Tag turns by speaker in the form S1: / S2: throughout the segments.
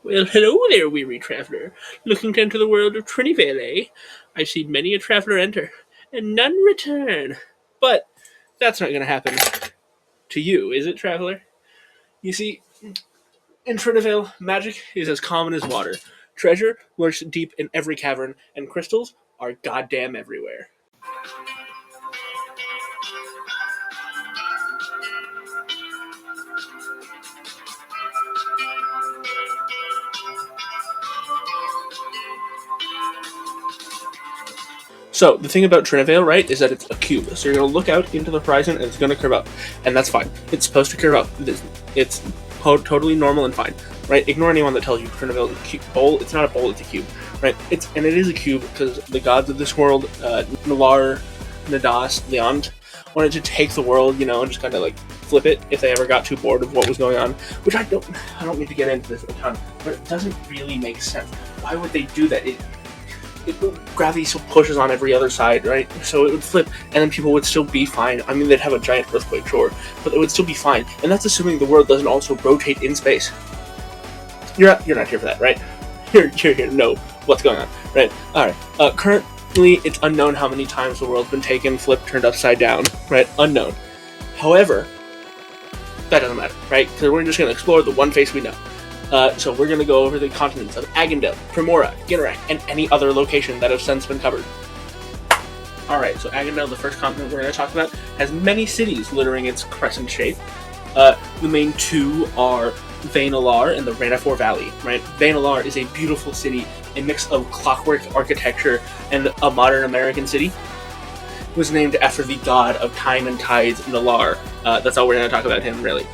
S1: Well, hello there, weary traveller. Looking to enter the world of Trinyvale, eh? I've seen many a traveller enter, and none return. But that's not going to happen to you, is it, traveller? You see, in Trinyvale, magic is as common as water. Treasure lurks deep in every cavern, and crystals are goddamn everywhere. So the thing about Trinyvale, right, is that it's a cube. So you're going to look out into the horizon and it's going to curve up, and that's fine. It's supposed to curve up. It's totally normal and fine, right? Ignore anyone that tells you Trinyvale is a cube bowl. It's not a bowl. It's a cube, right? It is a cube because the gods of this world, Nalar, Nadas, Leont, wanted to take the world, and just kind of like flip it if they ever got too bored of what was going on. Which I don't need to get into this a ton, but it doesn't really make sense. Why would they do that? Gravity still pushes on every other side, right? So it would flip, and then people would still be fine. I mean, they'd have a giant earthquake, sure, but it would still be fine. And that's assuming the world doesn't also rotate in space. You're not here for that, right? You're here to know what's going on, right? All right. Currently, it's unknown how many times the world's been taken, flipped, turned upside down, right? Unknown. However, that doesn't matter, right? Because we're just going to explore the one face we know. So we're going to go over the continents of Agandel, Primora, Ginnerak, and any other location that have since been covered. Alright, so Agandel, the first continent we're going to talk about, has many cities littering its crescent shape. The main two are Vainalar and the Ranafor Valley, right? Vainalar is a beautiful city, a mix of clockwork architecture and a modern American city. It was named after the god of time and tides, Nalar. That's all we're going to talk about him, really.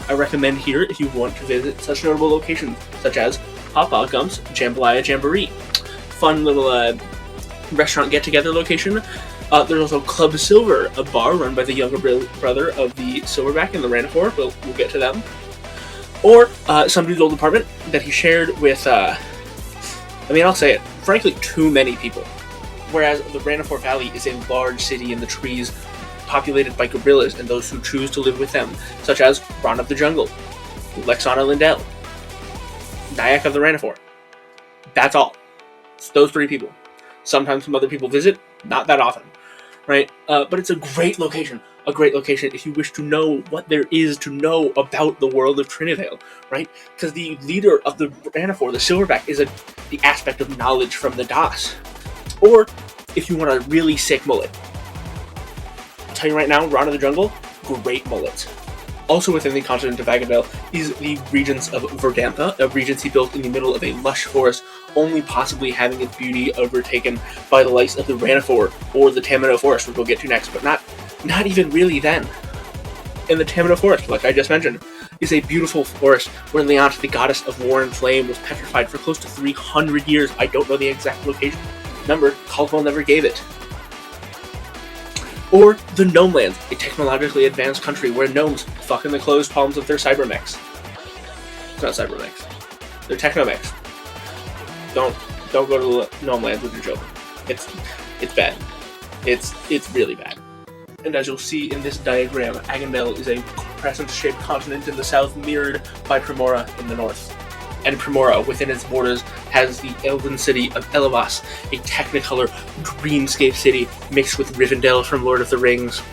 S1: I recommend here if you want to visit such notable locations, such as Papa Gump's Jambalaya Jamboree. Fun little restaurant get-together location. There's also Club Silver, a bar run by the younger brother of the Silverback and the Ranafor. We'll get to them. Or somebody's old apartment that he shared with, I'll say it, frankly, too many people. Whereas the Ranafor Valley is a large city in the trees, populated by gorillas and those who choose to live with them, such as Ron of the Jungle, Lexana Lindell, Nyack of the Ranafor. That's all. It's those three people. Sometimes some other people visit, not that often, right? But it's a great location. A great location if you wish to know what there is to know about the world of Trinyvale, right? Because the leader of the Ranafor, the Silverback, is the aspect of knowledge from the Das. Or if you want a really sick mullet, tell you right now, Ron of the Jungle, great mullets. Also within the continent of Agandel is the Regents of Verdantha, a regency built in the middle of a lush forest, only possibly having its beauty overtaken by the likes of the Ranafor or the Tamino Forest, which we'll get to next, but not even really then. In the Tamino Forest, like I just mentioned, is a beautiful forest where Leont, the goddess of war and flame, was petrified for close to 300 years. I don't know the exact location. Remember, Caldwell never gave it. Or the Gnome Lands, a technologically advanced country where gnomes fuck in the closed palms of their cybermechs. It's not cybermechs. They're technomechs. Don't go to the Gnome Lands with your children. It's bad. It's really bad. And as you'll see in this diagram, Agandel is a crescent-shaped continent in the south, mirrored by Primora in the north. And Primora, within its borders, has the elven city of Elevas, a technicolor dreamscape city mixed with Rivendell from Lord of the Rings.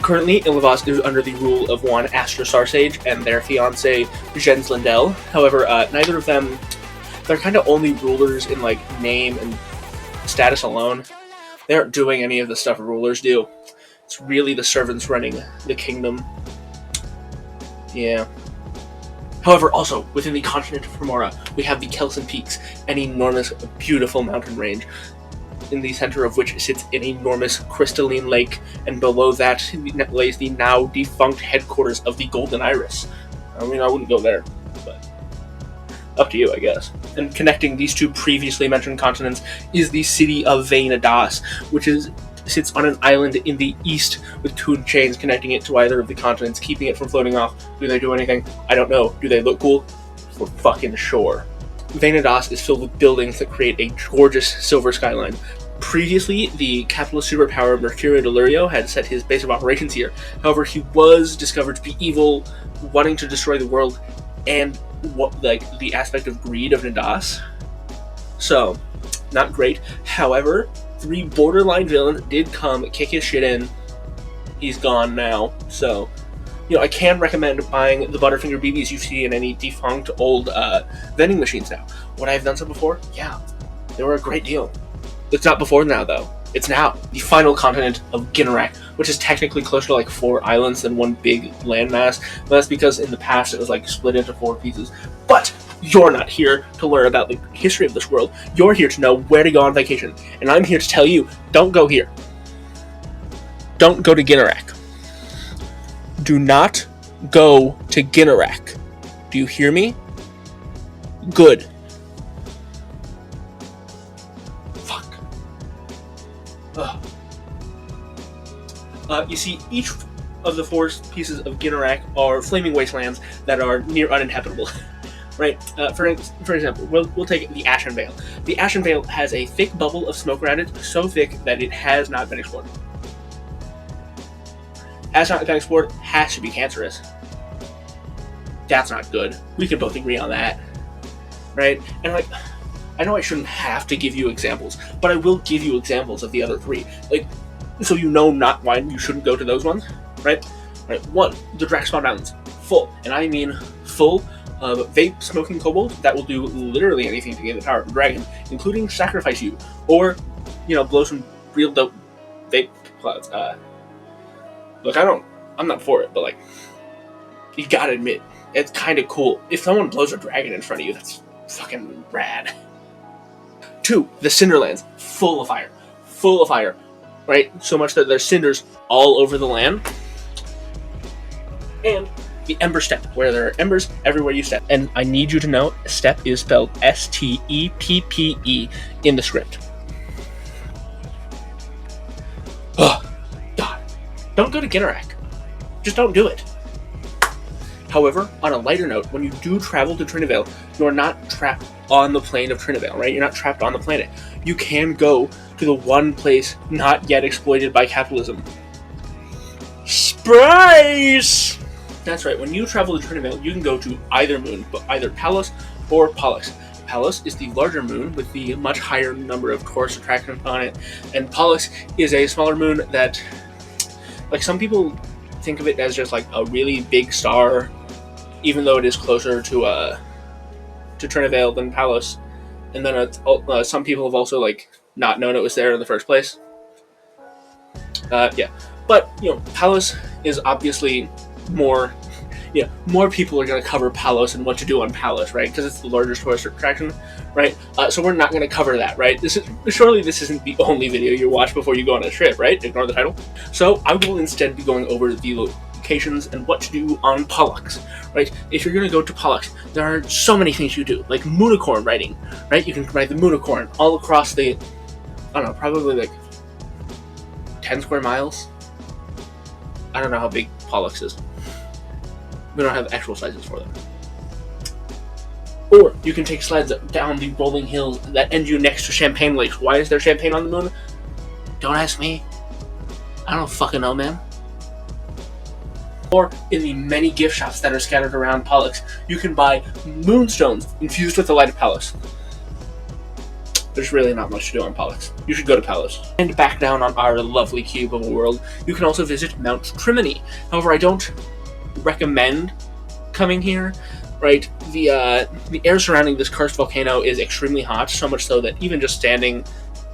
S1: Currently, Elevas is under the rule of one Astra Sarsage and their fiancée, Jens Lindell. However, neither of them, they're kind of only rulers in name and status alone. They aren't doing any of the stuff rulers do. It's really the servants running the kingdom. Yeah. However, also, within the continent of Primora, we have the Kelson Peaks, an enormous, beautiful mountain range, in the center of which sits an enormous crystalline lake, and below that lays the now defunct headquarters of the Golden Iris. I wouldn't go there, but up to you, I guess. And connecting these two previously mentioned continents is the city of Vainadas, which sits on an island in the east with tuned chains connecting it to either of the continents, keeping it from floating off. Do they do anything? I don't know. Do they look cool? For fucking sure. Vainadas is filled with buildings that create a gorgeous silver skyline. Previously, the capitalist superpower Mercurio Delurio had set his base of operations here. However, he was discovered to be evil, wanting to destroy the world, and what like the aspect of greed of Nadas. So, not great. However, 3 borderline villains did come, kick his shit in. He's gone now. So, I can recommend buying the Butterfinger BBs you see in any defunct old vending machines now. Would I have done so before? Yeah, they were a great deal. It's not before now, though. It's now. The final continent of Ginnarak, which is technically closer to like 4 islands than one big landmass. But that's because in the past it was like split into 4 pieces. But you're not here to learn about the history of this world. You're here to know where to go on vacation. And I'm here to tell you, don't go here. Don't go to Ginnarak. Do not go to Ginnarak. Do you hear me? Good. Fuck. Ugh. You see, each of the 4 pieces of Ginnarak are flaming wastelands that are near uninhabitable. Right? For example, we'll take the Ashen Vale. The Ashen Vale has a thick bubble of smoke around it, so thick that it has not been explored. Has not been explored, has to be cancerous. That's not good. We can both agree on that. Right? And like, I know I shouldn't have to give you examples, but I will give you examples of the other 3. Like, so you know not why you shouldn't go to those ones. Right? Right. 1, the Draxpawn Mountains. Full. And I mean full of vape smoking kobolds that will do literally anything to gain the power of a dragon, including sacrifice you, or, blow some real dope vape clouds. Look, I'm not for it, but like, you gotta admit, it's kind of cool. If someone blows a dragon in front of you, that's fucking rad. 2, the Cinderlands, full of fire, right? So much that there's cinders all over the land. And the Ember Steppe, where there are embers everywhere you step. And I need you to know, steppe is spelled S-T-E-P-P-E in the script. Ugh. God. Don't go to Ginnarak. Just don't do it. However, on a lighter note, when you do travel to Trinyvale, you are not trapped on the plane of Trinyvale, right? You're not trapped on the planet. You can go to the one place not yet exploited by capitalism. Space! That's right, when you travel to Trinyvale, you can go to either moon, but either Pallas or Pollux. Pallas is the larger moon with the much higher number of tourist attractions on it, and Pollux is a smaller moon that, like, some people think of it as just like a really big star, even though it is closer to Trinyvale than Pallas. And then some people have also like not known it was there in the first place. Yeah, but Pallas is obviously more people are going to cover Palos and what to do on Palos, right? Because it's the largest tourist attraction, right? So we're not going to cover that, right? Surely this isn't the only video you watch before you go on a trip, right? Ignore the title. So I will instead be going over the locations and what to do on Pollux, right? If you're going to go to Pollux, there are so many things you do, like Moonicorn riding, right? You can ride the Moonicorn all across the, I don't know, probably like 10 square miles. I don't know how big Pollux is. We don't have actual sizes for them. Or you can take sleds down the rolling hills that end you next to Champagne Lakes. Why is there champagne on the moon? Don't ask me. I don't fucking know, man. Or in the many gift shops that are scattered around Pollux, you can buy moonstones infused with the light of Pallas. There's really not much to do on Pollux. You should go to Pallas. And back down on our lovely cube of a world, you can also visit Mount Trimony. However, I don't recommend coming here, right? The air surrounding this cursed volcano is extremely hot, so much so that even just standing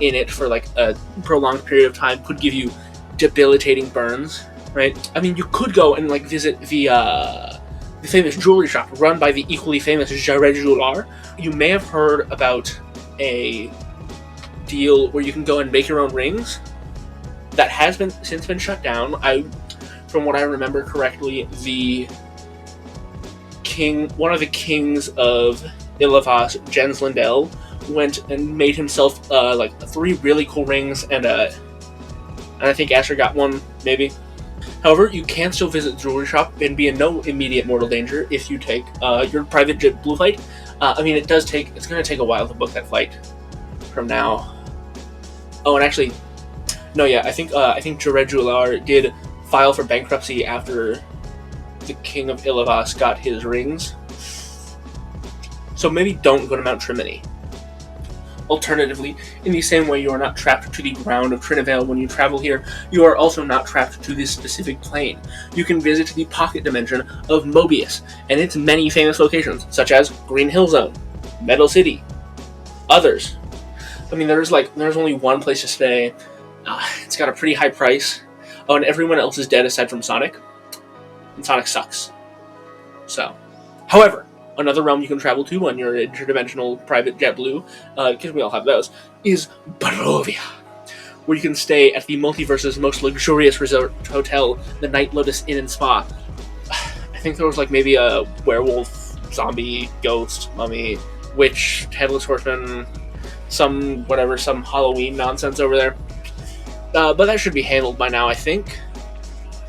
S1: in it for like a prolonged period of time could give you debilitating burns, right? I mean, you could go and like visit the famous jewelry shop run by the equally famous Jared Joular. You may have heard about a deal where you can go and make your own rings. That has since been shut down. From what I remember correctly, one of the kings of Ilavas, Jens Lindell, went and made himself like 3 really cool rings, and I think Asher got one, maybe. However, you can still visit the jewelry shop and be in no immediate mortal danger if you take your private jet blue flight. I mean, it's going to take a while to book that flight from now. Oh, and actually, no, yeah, I think Jared Joular did file for bankruptcy after the king of Ilavas got his rings. So maybe don't go to Mount Trimini. Alternatively, in the same way you are not trapped to the ground of Trinyvale when you travel here, you are also not trapped to this specific plane. You can visit the pocket dimension of Mobius and its many famous locations, such as Green Hill Zone, Metal City, others. I mean, there's only one place to stay. It's got a pretty high price. Oh, and everyone else is dead aside from Sonic. And Sonic sucks. So, however, another realm you can travel to on your interdimensional private JetBlue, because we all have those, is Barovia, where you can stay at the multiverse's most luxurious resort hotel, the Night Lotus Inn and Spa. I think there was maybe a werewolf, zombie, ghost, mummy, witch, headless horseman, some Halloween nonsense over there. But that should be handled by now, I think.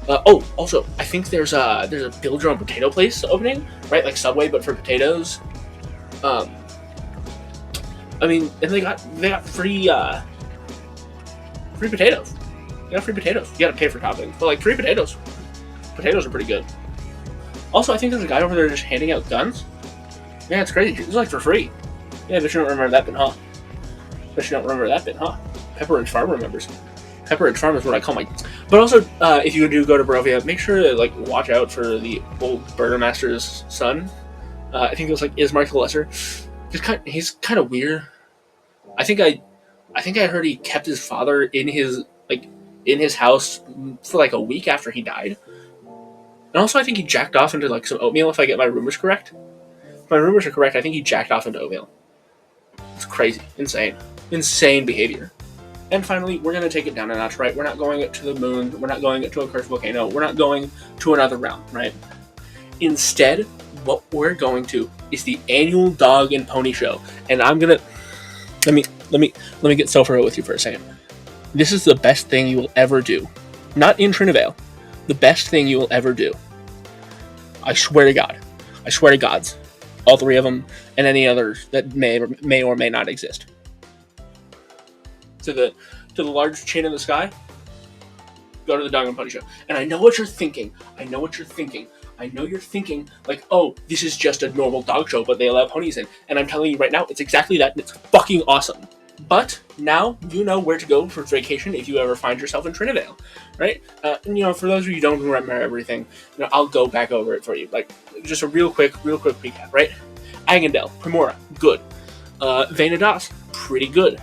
S1: Also, I think there's a build your own potato place opening, right? Like Subway, but for potatoes. I mean, and they got free potatoes. You got free potatoes. You got to pay for toppings, but free potatoes. Potatoes are pretty good. Also, I think there's a guy over there just handing out guns. Yeah, it's crazy. It's for free. Yeah, but you don't remember that bit, huh? Pepper and Farm remembers. Pepper and Farm is what I call my. But also, if you do go to Barovia, make sure to watch out for the old burgomaster's son. I think it was Ismark the Lesser. He's kind of weird. I think I heard he kept his father in his house for a week after he died. And also, I think he jacked off into some oatmeal. If I get my rumors correct, if my rumors are correct, I think he jacked off into oatmeal. It's crazy, insane behavior. And finally, we're going to take it down a notch, right? We're not going to the moon. We're not going to a cursed volcano. We're not going to another realm, right? Instead, what we're going to is the annual Dog and Pony Show. And I'm going to... Let me get self-real with you for a second. This is the best thing you will ever do. Not in Trinyvale. The best thing you will ever do. I swear to God. I swear to gods. All three of them, and any others that may or may not exist. To the large chain in the sky, go to the Dog and Pony Show. And I know what you're thinking. I know you're thinking, oh, this is just a normal dog show, but they allow ponies in. And I'm telling you right now, it's exactly that, and it's fucking awesome. But now you know where to go for vacation if you ever find yourself in Trinyvale, right? And for those of you who don't remember everything, I'll go back over it for you. Just a real quick recap, right? Agandel, Primora, good. Venados, pretty good.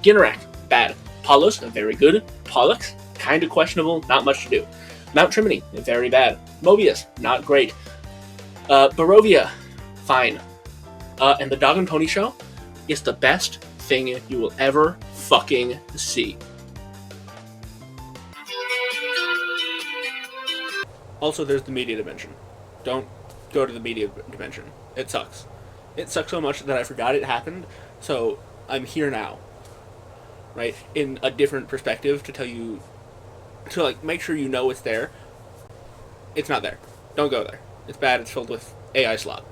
S1: Ginnarak, bad. Palos, very good. Pollux, kind of questionable, not much to do. Mount Trimini, very bad. Mobius, not great. Barovia, fine. And the Dog and Pony Show is the best thing you will ever fucking see. Also, there's the media dimension. Don't go to the media dimension. It sucks. It sucks so much that I forgot it happened, so I'm here now. Right? In a different perspective to tell you, to make sure you know it's there. It's not there. Don't go there. It's bad. It's filled with AI slop.